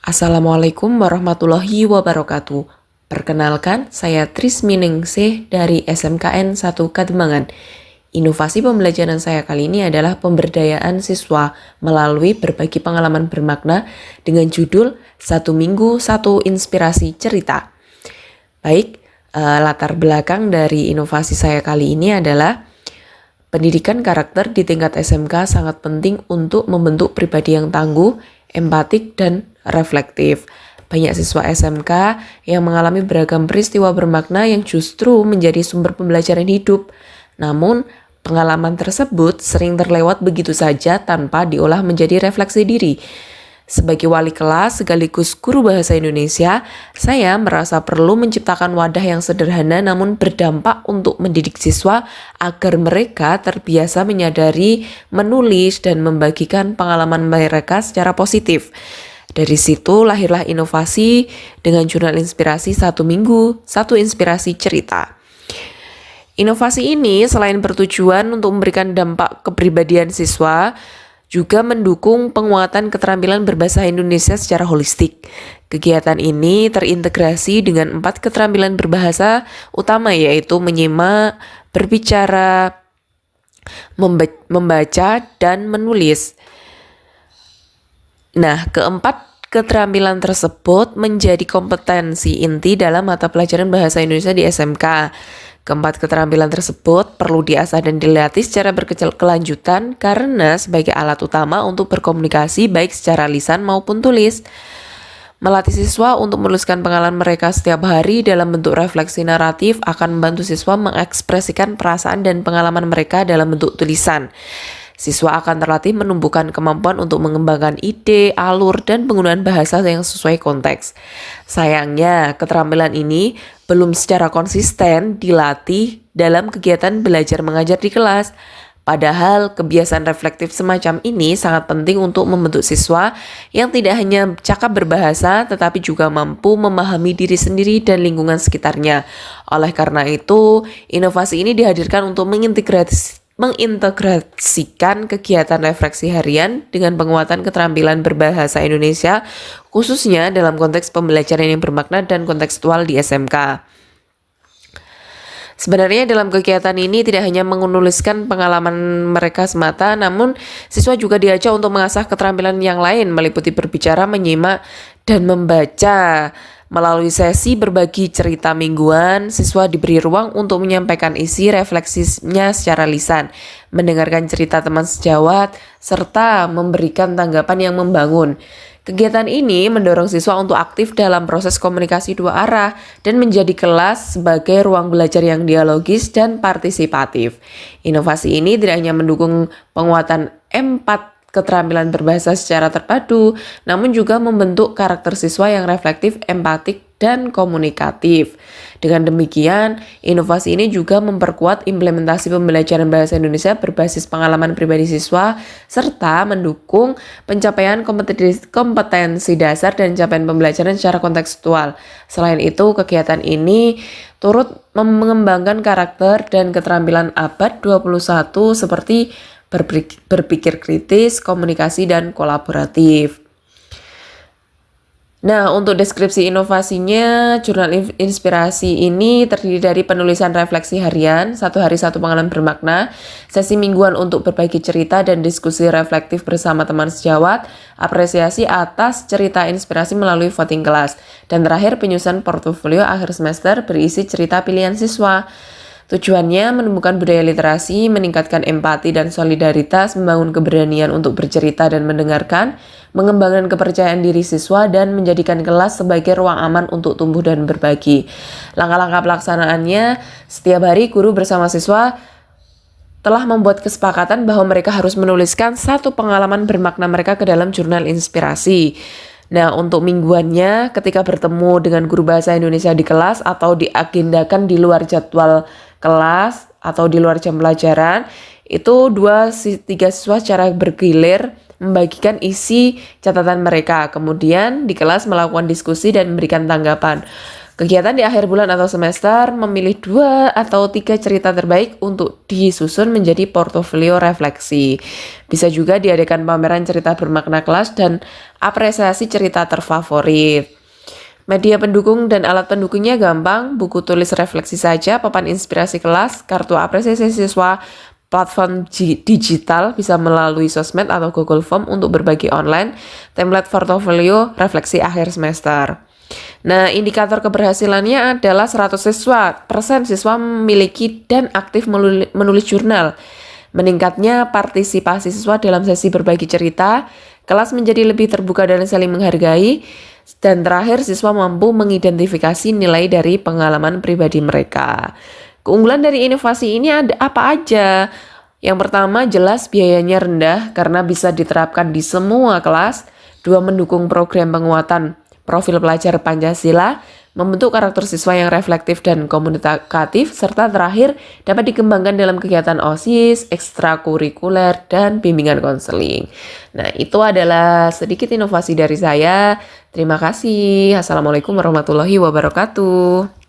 Assalamualaikum warahmatullahi wabarakatuh. Perkenalkan, saya Trismi Ningsih dari SMKN 1 Kademangan. Inovasi pembelajaran saya kali ini adalah pemberdayaan siswa melalui berbagi pengalaman bermakna dengan judul Satu Minggu Satu Inspirasi Cerita. Baik, latar belakang dari inovasi saya kali ini adalah pendidikan karakter di tingkat SMK sangat penting untuk membentuk pribadi yang tangguh, empatik, dan reflektif. Banyak siswa SMK yang mengalami beragam peristiwa bermakna yang justru menjadi sumber pembelajaran hidup. Namun, pengalaman tersebut sering terlewat begitu saja tanpa diolah menjadi refleksi diri. Sebagai wali kelas sekaligus guru bahasa Indonesia, saya merasa perlu menciptakan wadah yang sederhana namun berdampak untuk mendidik siswa agar mereka terbiasa menyadari, menulis, dan membagikan pengalaman mereka secara positif. Dari situ lahirlah inovasi dengan jurnal inspirasi Satu Minggu, Satu Inspirasi Cerita. Inovasi ini selain bertujuan untuk memberikan dampak kepribadian siswa, juga mendukung penguatan keterampilan berbahasa Indonesia secara holistik. Kegiatan ini terintegrasi dengan 4 keterampilan berbahasa utama, yaitu menyimak, berbicara, membaca, dan menulis. Nah, keempat keterampilan tersebut menjadi kompetensi inti dalam mata pelajaran bahasa Indonesia di SMK. Keempat keterampilan tersebut perlu diasah dan dilatih secara berkelanjutan karena sebagai alat utama untuk berkomunikasi baik secara lisan maupun tulis. Melatih siswa untuk menuliskan pengalaman mereka setiap hari dalam bentuk refleksi naratif akan membantu siswa mengekspresikan perasaan dan pengalaman mereka dalam bentuk tulisan. Siswa akan terlatih menumbuhkan kemampuan untuk mengembangkan ide, alur, dan penggunaan bahasa yang sesuai konteks. Sayangnya, keterampilan ini belum secara konsisten dilatih dalam kegiatan belajar mengajar di kelas. Padahal kebiasaan reflektif semacam ini sangat penting untuk membentuk siswa yang tidak hanya cakap berbahasa tetapi juga mampu memahami diri sendiri dan lingkungan sekitarnya. Oleh karena itu, inovasi ini dihadirkan untuk mengintegrasikan kegiatan refleksi harian dengan penguatan keterampilan berbahasa Indonesia, khususnya dalam konteks pembelajaran yang bermakna dan kontekstual di SMK. Sebenarnya dalam kegiatan ini tidak hanya menuliskan pengalaman mereka semata, namun siswa juga diajak untuk mengasah keterampilan yang lain meliputi berbicara, menyimak, dan membaca. Melalui sesi berbagi cerita mingguan, siswa diberi ruang untuk menyampaikan isi refleksinya secara lisan, mendengarkan cerita teman sejawat, serta memberikan tanggapan yang membangun. Kegiatan ini mendorong siswa untuk aktif dalam proses komunikasi dua arah dan menjadi kelas sebagai ruang belajar yang dialogis dan partisipatif. Inovasi ini tidak hanya mendukung penguatan keterampilan berbahasa secara terpadu, namun juga membentuk karakter siswa yang reflektif, empatik, dan komunikatif. Dengan demikian, inovasi ini juga memperkuat implementasi pembelajaran bahasa Indonesia berbasis pengalaman pribadi siswa, serta mendukung pencapaian kompetensi dasar dan capaian pembelajaran secara kontekstual. Selain itu, kegiatan ini turut mengembangkan karakter dan keterampilan abad 21 seperti berpikir kritis, komunikasi, dan kolaboratif. Nah, untuk deskripsi inovasinya, jurnal inspirasi ini terdiri dari penulisan refleksi harian, 1 hari 1 pengalaman bermakna, sesi mingguan untuk berbagi cerita dan diskusi reflektif bersama teman sejawat, apresiasi atas cerita inspirasi melalui voting kelas, dan terakhir penyusunan portofolio akhir semester berisi cerita pilihan siswa. Tujuannya menumbuhkan budaya literasi, meningkatkan empati dan solidaritas, membangun keberanian untuk bercerita dan mendengarkan, mengembangkan kepercayaan diri siswa, dan menjadikan kelas sebagai ruang aman untuk tumbuh dan berbagi. Langkah-langkah pelaksanaannya, setiap hari guru bersama siswa telah membuat kesepakatan bahwa mereka harus menuliskan 1 pengalaman bermakna mereka ke dalam jurnal inspirasi. Nah, untuk mingguannya ketika bertemu dengan guru bahasa Indonesia di kelas atau diagendakan di luar jadwal kelas atau di luar jam pelajaran, itu 2-3 siswa secara bergilir membagikan isi catatan mereka. Kemudian di kelas melakukan diskusi dan memberikan tanggapan. Kegiatan di akhir bulan atau semester memilih 2 atau 3 cerita terbaik untuk disusun menjadi portofolio refleksi. Bisa juga diadakan pameran cerita bermakna kelas dan apresiasi cerita terfavorit. Media pendukung dan alat pendukungnya gampang, buku tulis refleksi saja, papan inspirasi kelas, kartu apresiasi siswa, platform digital bisa melalui sosmed atau Google Form untuk berbagi online, template portofolio refleksi akhir semester. Nah, indikator keberhasilannya adalah 100 persen siswa memiliki dan aktif menulis jurnal. Meningkatnya partisipasi siswa dalam sesi berbagi cerita, kelas menjadi lebih terbuka dan saling menghargai, dan terakhir siswa mampu mengidentifikasi nilai dari pengalaman pribadi mereka. Keunggulan dari inovasi ini ada apa aja? Yang pertama, jelas biayanya rendah karena bisa diterapkan di semua kelas. 2, mendukung program penguatan profil pelajar Pancasila, membentuk karakter siswa yang reflektif dan komunikatif, serta terakhir dapat dikembangkan dalam kegiatan OSIS, ekstrakurikuler, dan bimbingan konseling. Nah, itu adalah sedikit inovasi dari saya. Terima kasih. Assalamualaikum warahmatullahi wabarakatuh.